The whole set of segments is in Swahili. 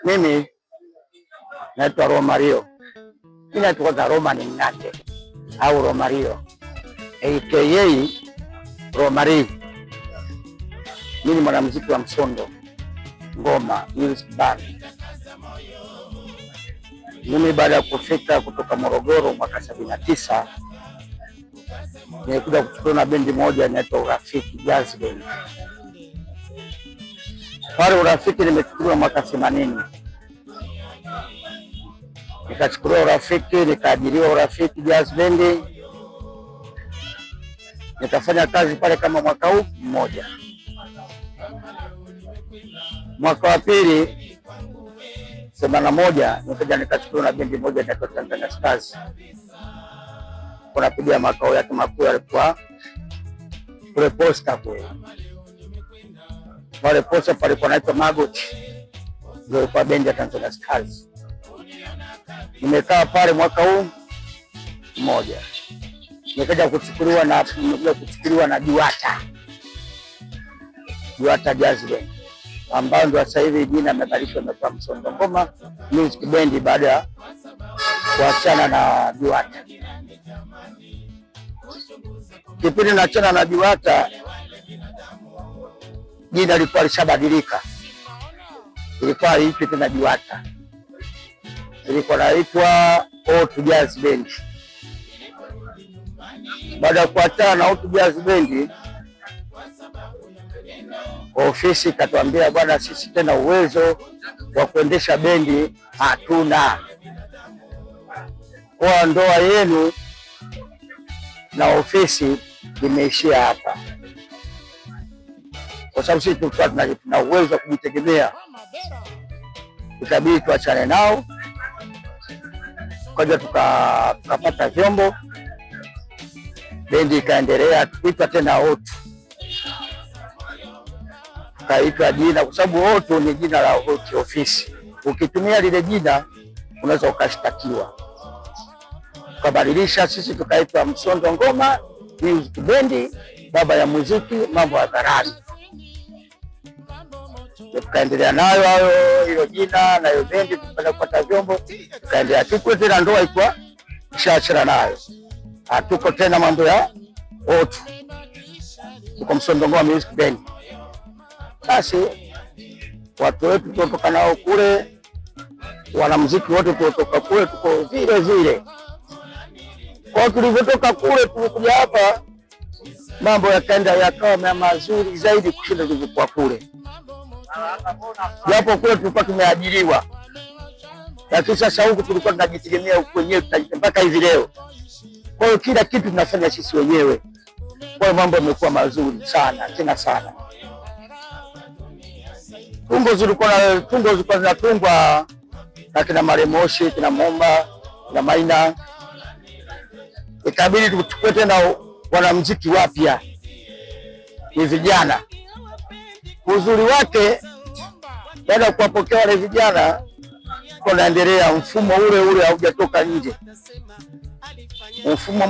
Mimi naitwa Romario. Mimi naitwa Roman Ng'ate au Romario aka Romario. Mimi ni mwanamuziki wa msondo, ngoma, music band. Mimi baada ya kufika kutoka Morogoro mwaka 79 nilikuja kuchukua na bendi moja inaitwa Urafiki Jazz Band. Pale Urafiki nimechukuliwa mwaka 80. Nikachukuliwa Urafiki, nikaajiriwa Urafiki Jazz Band. Nikafanya kazi pale kama mwaka huu mmoja. Mwaka wa pili 81 nikaja nikachukuliwa na bendi moja inaitwa Tanzania Stars. Kunapigia makao yake makuu yalikuwa kule Posta kule. Pale Posta palikuwa naitwa Magoti. Ndio ilikuwa bendi ya Tanzania Stars. Nimekaa pale mwaka huu mmoja. Nikaja kuchukuliwa na Juata Jazz Band, ambao ndio sasa hivi jina imebadilishwa imekuwa Msondo Ngoma Music Band baada ya kuachana na Juata. Kipindi naachana na Juata, jina lilikuwa lishabadilika. Ilikuwa liitwa tena Juata. Ilikuwa naitwa Otu Jazz Band. Baada ya kuachana na Otu Jazz Band, ofisi katuambia, bwana, sisi tena uwezo wa kuendesha bendi hatuna, kwa ndoa yenu na ofisi imeishia hapa, kwa sababu sisi tulikuwa tuna uwezo wa kujitegemea. Ikabidi tuachane nao, kaja tukapata vyombo, bendi ikaendelea, tukaitwa tena Otu. Kaitwa jina kwa sababu Otu ni jina la ofisi. Ukitumia lile jina unaweza ukashtakiwa. Tukabadilisha sisi tukaitwa Msondo Ngoma Music Band, baba ya muziki, mambo ya hadharani. Tukaendelea nayo hayo hilo jina na hiyo bendi, tukapata kupata vyombo, tukaendelea. Tuko tena ndoa ilikuwa ishaachana nayo. Hatuko tena mambo ya Otu. Tuko Msondo Ngoma Music Band. Basi watu wetu kutoka nao kule, wanamuziki wote kutoka kule, tuko vile vile. Kwa tulivyotoka kule tulikuja hapa, mambo yakaenda yakawa mazuri zaidi kushinda tulivyokuwa kule. Japo kule tulikuwa tumeajiriwa, lakini sasa huku tulikuwa tunajitegemea wenyewe mpaka hivi leo. Kwa hiyo kila kitu tunafanya sisi wenyewe. Kwa hiyo mambo yamekuwa mazuri sana, tena sana. Tungo zilikuwa zinatungwa na kina Maremoshi, kina Momba, na Maina. Ikabidi tuchukue tena wanamuziki wapya, ni vijana. Uzuri wake, baada ya kuwapokea wale vijana, kunaendelea mfumo ule haujatoka nje. Mfumo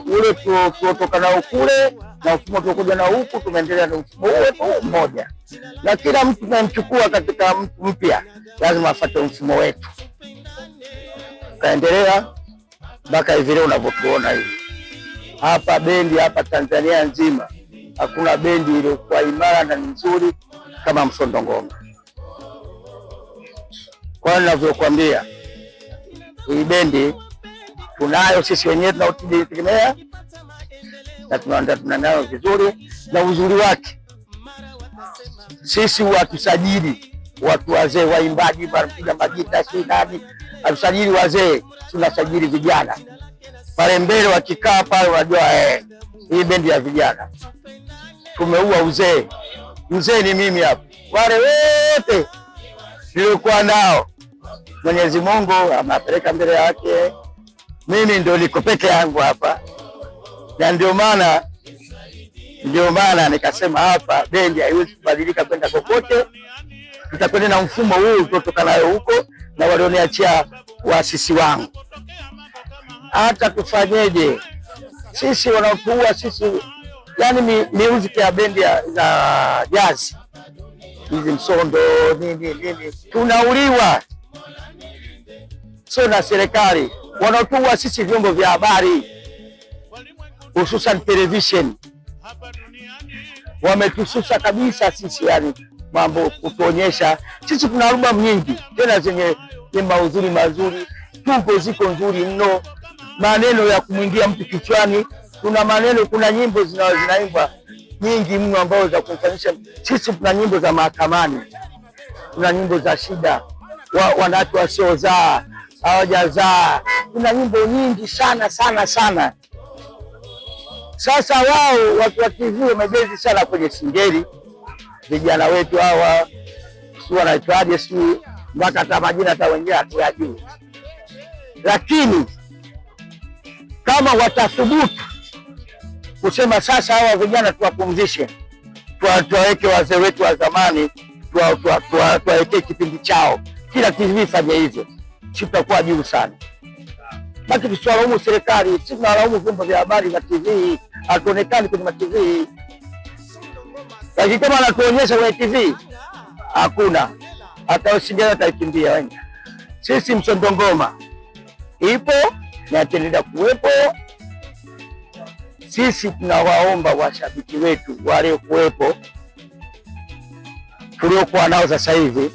ule tuotoka nao kule na mfumo tuokuja na huku, tumeendelea na mfumo ule mmoja. Na kila mtu tunamchukua katika mtu mpya lazima afuate mfumo wetu. Kaendelea mpaka hivi leo unavyotuona hivi. Hapa bendi hapa Tanzania nzima hakuna bendi iliyokuwa imara na nzuri kama Msondo Ngoma. Kwa ninavyokuambia, hii bendi tunayo sisi wenyewe tunaotegemea na tunaandaa nayo vizuri. Na uzuri wake, sisi watusajili watu wazee, waimbaji, wanapiga magita, si nani, atusajili wazee, tunasajili vijana. Pale mbele wakikaa pale unajua hii bendi ya vijana. Tumeua uzee. Mzee ni mimi hapa. Wale wote nilikuwa nao, Mwenyezi Mungu amapeleka mbele yake. Mimi ndio niko peke yangu hapa. Na ndio maana nikasema hapa bendi haiwezi kubadilika kwenda kokote. Tutakwenda na mfumo huu kutoka nayo huko, na walioniachia waasisi wangu. Hata tufanyeje, sisi wanaokuwa sisi, yani music ya bendi za jazz hizi Msondo nini, tunauliwa sio na serikali, wanaotuua sisi vyombo vya habari, hususan television. Wametususa kabisa sisi, yani mambo kutuonyesha sisi tuna albamu nyingi tena zenye maudhui mazuri, tupo ziko nzuri mno, maneno ya kumwingia mtu kichwani. Kuna maneno, kuna nyimbo zinaimbwa nyingi mno ambazo za kumfanyisha sisi. Tuna nyimbo za mahakamani, tuna nyimbo za shida, wanawake wasiozaa, hawajazaa, kuna nyimbo nyingi sana. Sasa wao watu wa TV wamebezi sana kwenye singeli. Vijana wetu hawa si wanaitwaje, si mpaka hata majina hata wengine hatuyajui, lakini kama watathubutu kusema sasa hawa vijana tuwapumzishe, tuwaweke wazee wetu wa zamani, tuwaweke kipindi chao, kila TV fanya hivyo, sisi tutakuwa juu sana. Baki tusiwalaumu serikali, sisi tunalaumu vyombo vya habari na TV. Hatuonekani kwenye TV, lakini kama anatuonyesha kwenye TV hakuna, hata usingeni ataikimbia wengi. Sisi Msondo Ngoma ipo na itaendelea kuwepo. Sisi tunawaomba washabiki wetu wale kuwepo tuliokuwa nao sasa hivi,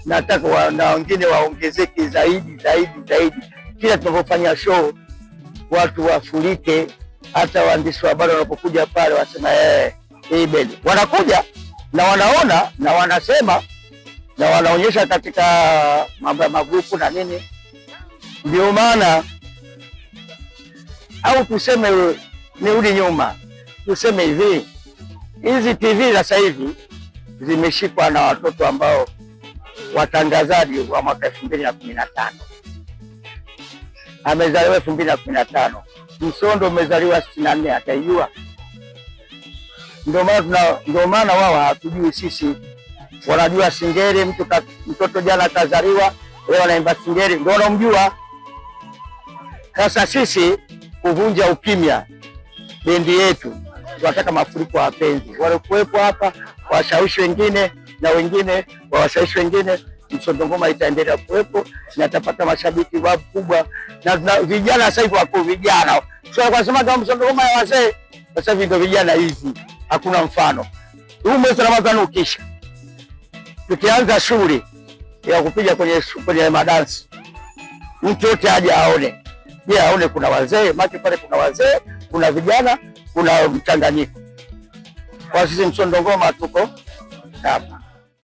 nataka na wengine waongezeke zaidi. Kila tunapofanya show watu wafurike, hata waandishi wa habari wanapokuja pale wasema hii bendi, wanakuja na wanaona na wanasema na wanaonyesha katika mambo ya magrupu na nini. Ndio maana au tuseme nirudi nyuma, tuseme hivi, hizi TV sasa hivi zimeshikwa na watoto ambao watangazaji wa mwaka 2015. Amezaliwa 2015, Msondo umezaliwa 64, ataijua. Ndio maana wao hatujui sisi, wanajua singeli. Mtoto jana kazaliwa, leo anaimba singeli, ndio wanamjua. Sasa sisi kuvunja ukimya bendi yetu, tunataka mafuriko ya wapenzi wale kuwepo hapa, washawishi wengine na wengine wawashawishi wengine. Msondo Ngoma itaendelea kuwepo na itapata mashabiki wakubwa, na vijana sasa hivi wako vijana, sio kwa sababu kama Msondo Ngoma ya wazee. Sasa hivi ndio vijana hizi, hakuna mfano. Huu mwezi Ramadhani ukisha, tukianza shughuli ya kupiga kwenye madansi, mtu yote aje aone. Je, aone kuna wazee, maki pale kuna wazee, kuna vijana, kuna mchanganyiko. Kwa sisi Msondo Ngoma tuko hapa.